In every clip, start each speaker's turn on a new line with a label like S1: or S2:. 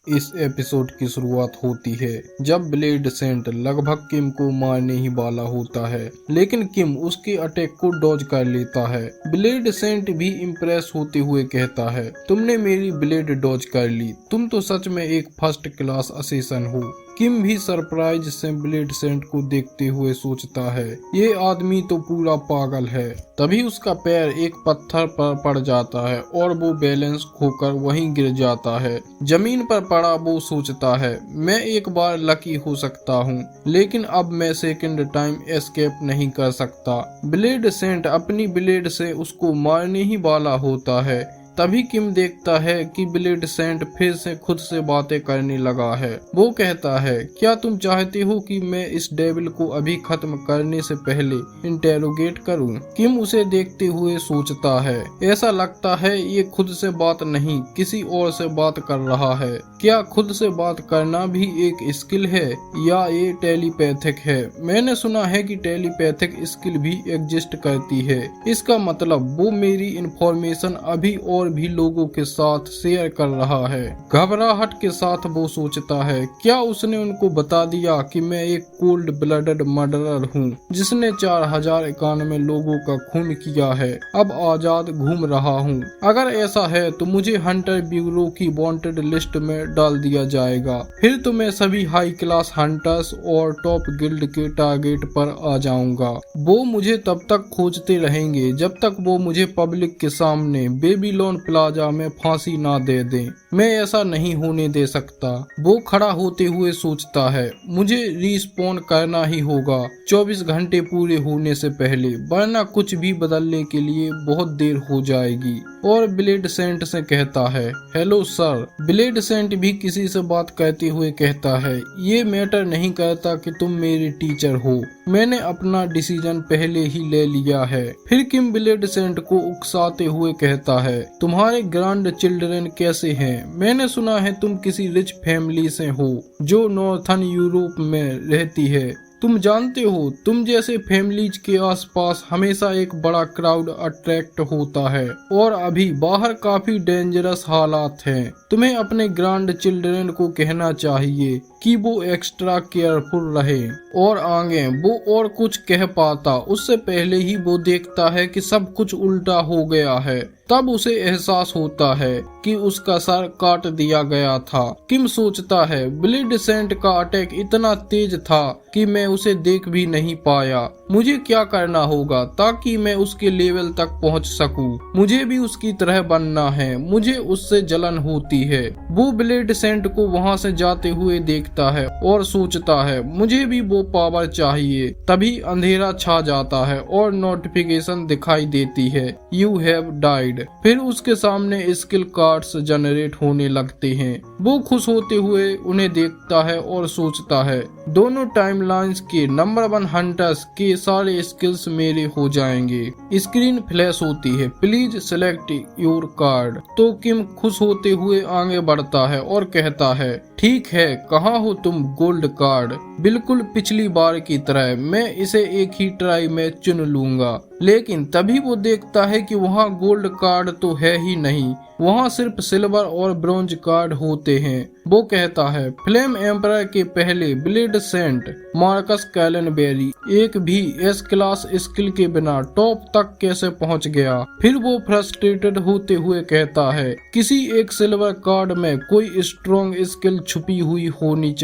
S1: इस एपिसोड की शुरुआत होती है जब ब्लेड सेंट लगभग किम को मारने ही वाला होता है, लेकिन किम उसके अटैक को डॉज कर लेता है। ब्लेड सेंट भी इम्प्रेस होते हुए कहता है, तुमने मेरी ब्लेड डॉज कर ली, तुम तो सच में एक फर्स्ट क्लास असिस्टेंट हो। किम भी सरप्राइज से ब्लेड सेंट को देखते हुए सोचता है, ये आदमी तो पूरा पागल है। तभी उसका पैर एक पत्थर पर पड़ जाता है और वो बैलेंस खोकर वहीं गिर जाता है। जमीन पर पड़ा वो सोचता है, मैं एक बार लकी हो सकता हूँ, लेकिन अब मैं सेकंड टाइम एस्केप नहीं कर सकता। ब्लेड सेंट अपनी ब्लेड से उसको मारने ही वाला होता है। तभी किम देखता है कि ब्लेड सेंट फिर से खुद से बातें करने लगा है। वो कहता है, क्या तुम चाहते हो कि मैं इस डेविल को अभी खत्म करने से पहले इंटेरोगेट करूं? किम उसे देखते हुए सोचता है, ऐसा लगता है ये खुद से बात नहीं किसी और से बात कर रहा है। क्या खुद से बात करना भी एक स्किल है या ये टेलीपैथिक है? मैंने सुना है कि टेलीपैथिक स्किल भी एग्जिस्ट करती है। इसका मतलब वो मेरी इंफॉर्मेशन अभी और भी लोगों के साथ शेयर कर रहा है। घबराहट के साथ वो सोचता है, क्या उसने उनको बता दिया कि मैं एक कोल्ड ब्लडेड मर्डरर हूँ जिसने 4091 लोगों का खून किया है, अब आजाद घूम रहा हूँ। अगर ऐसा है तो मुझे हंटर ब्यूरो की वांटेड लिस्ट में डाल दिया जाएगा। फिर तो मैं सभी हाई क्लास हंटर्स और टॉप गिल्ड के टारगेट पर आ जाऊंगा। वो मुझे तब तक खोजते रहेंगे जब तक वो मुझे पब्लिक के सामने बेबीलोन प्लाजा में फांसी ना दे दें। मैं ऐसा नहीं होने दे सकता। वो खड़ा होते हुए सोचता है, मुझे रिस्पॉन्ड करना ही होगा 24 घंटे पूरे होने से पहले, वरना कुछ भी बदलने के लिए बहुत देर हो जाएगी। और ब्लेड सेंट से कहता है, हेलो सर। ब्लेड सेंट भी किसी से बात करते हुए कहता है, ये मैटर नहीं करता कि तुम मेरे टीचर हो, मैंने अपना डिसीजन पहले ही ले लिया है। फिर किम ब्लेड सेंट को उकसाते हुए कहता है, तुम्हारे ग्रैंड चिल्ड्रन कैसे हैं? मैंने सुना है तुम किसी रिच फैमिली से हो जो नॉर्थन यूरोप में रहती है। तुम जानते हो, तुम जैसे फैमिलीज के आसपास हमेशा एक बड़ा क्राउड अट्रैक्ट होता है और अभी बाहर काफी डेंजरस हालात हैं। तुम्हें अपने ग्रैंड चिल्ड्रन को कहना चाहिए कि वो एक्स्ट्रा केयरफुल रहे। और आगे वो और कुछ कह पाता उससे पहले ही वो देखता है कि सब कुछ उल्टा हो गया है। तब उसे एहसास होता है कि उसका सर काट दिया गया था। किम सोचता है, ब्लेड सेंट का अटैक इतना तेज था कि मैं उसे देख भी नहीं पाया। मुझे क्या करना होगा ताकि मैं उसके लेवल तक पहुंच सकूं? मुझे भी उसकी तरह बनना है। मुझे उससे जलन होती है। वो ब्लेड सेंट को वहां से जाते हुए देखता है और सोचता है, मुझे भी वो पावर चाहिए। तभी अंधेरा छा जाता है और नोटिफिकेशन दिखाई देती है, यू हैव डाइड। फिर उसके सामने स्किल कार्ड्स जनरेट होने लगते हैं। वो खुश होते हुए उन्हें देखता है और सोचता है, दोनों टाइमलाइंस के नंबर 1 हंटर्स के सारे स्किल्स मेरे हो जाएंगे। स्क्रीन फ्लैश होती है, प्लीज सेलेक्ट योर कार्ड। तो किम खुश होते हुए आगे बढ़ता है और कहता है, ठीक है, कहाँ हो तुम गोल्ड कार्ड? बिल्कुल पिछली बार की तरह मैं इसे एक ही ट्राई में चुन लूंगा। लेकिन तभी वो देखता है कि वहाँ गोल्ड कार्ड तो है ही नहीं, वहाँ सिर्फ सिल्वर और ब्रॉन्ज कार्ड होते हैं। वो कहता है, फ्लेम एम्परर के पहले ब्लेड सेंट मार्कस कैलनबेरी एक भी एस क्लास स्किल के बिना टॉप तक कैसे पहुंच गया? फिर वो फ्रस्ट्रेटेड होते हुए कहता है, किसी एक सिल्वर कार्ड में कोई स्ट्रॉन्ग स्किल छुपी हुई होनी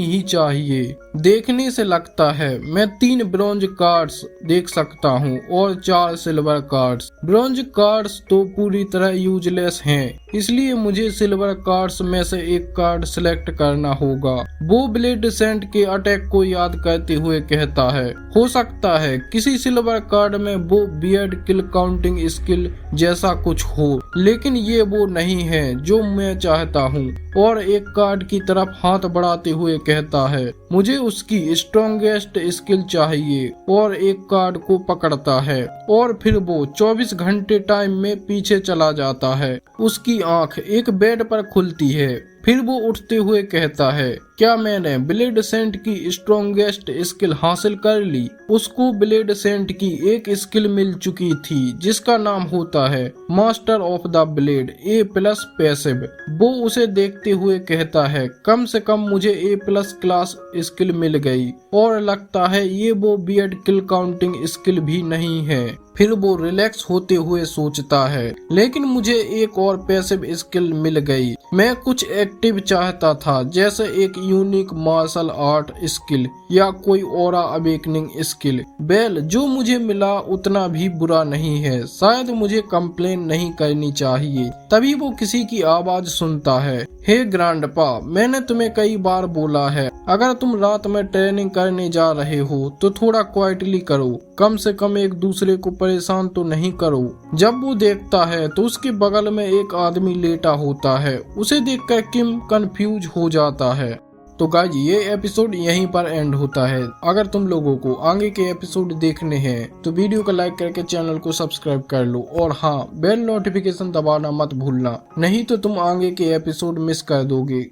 S1: ही चाहिए। देखने से लगता है मैं 3 ब्रॉन्ज कार्ड्स देख सकता हूँ और 4 सिल्वर कार्ड्स। ब्रॉन्ज कार्ड्स तो पूरी तरह यूजलेस हैं, इसलिए मुझे सिल्वर कार्ड्स में से एक कार्ड सिलेक्ट करना होगा। वो ब्लेड सेंट के अटैक को याद करते हुए कहता है, हो सकता है किसी सिल्वर कार्ड में वो बियर्ड किल काउंटिंग स्किल जैसा कुछ हो, लेकिन ये वो नहीं है जो मैं चाहता हूँ। और एक कार्ड की तरफ हाथ बढ़ाते हुए कहता है, मुझे उसकी स्ट्रॉन्गेस्ट स्किल चाहिए। और एक कार्ड को पकड़ता है और फिर वो 24 घंटे टाइम में पीछे चला जाता है। उसकी आंख एक बेड पर खुलती है। फिर वो उठते हुए कहता है, क्या मैंने ब्लेड सेंट की स्ट्रॉन्गेस्ट स्किल हासिल कर ली? उसको ब्लेड सेंट की एक स्किल मिल चुकी थी जिसका नाम होता है master of the blade A+ passive. वो उसे देखते हुए कहता है, कम से कम मुझे A+ क्लास स्किल मिल गई और लगता है ये वो बियर्ड किल काउंटिंग स्किल भी नहीं है। फिर वो रिलैक्स होते हुए सोचता है, लेकिन मुझे एक और पैसिव स्किल मिल गई। मैं कुछ एक्टिव चाहता था, जैसे एक यूनिक मार्शल आर्ट स्किल या कोई ऑरा अवेकनिंग स्किल। वेल, जो मुझे मिला उतना भी बुरा नहीं है, शायद मुझे कंप्लेन नहीं करनी चाहिए। तभी वो किसी की आवाज सुनता है, हे ग्रैंडपा, मैंने तुम्हें कई बार बोला है, अगर तुम रात में ट्रेनिंग करने जा रहे हो तो थोड़ा क्वाइटली करो, कम से कम एक दूसरे को परेशान तो नहीं करो। जब वो देखता है तो उसके बगल में एक आदमी लेटा होता है। उसे देखकर किम कंफ्यूज हो जाता है। तो गाइज, ये एपिसोड यहीं पर एंड होता है। अगर तुम लोगों को आगे के एपिसोड देखने हैं तो वीडियो को लाइक करके चैनल को सब्सक्राइब कर लो और हाँ, बेल नोटिफिकेशन दबाना मत भूलना, नहीं तो तुम आगे के एपिसोड मिस कर दोगे।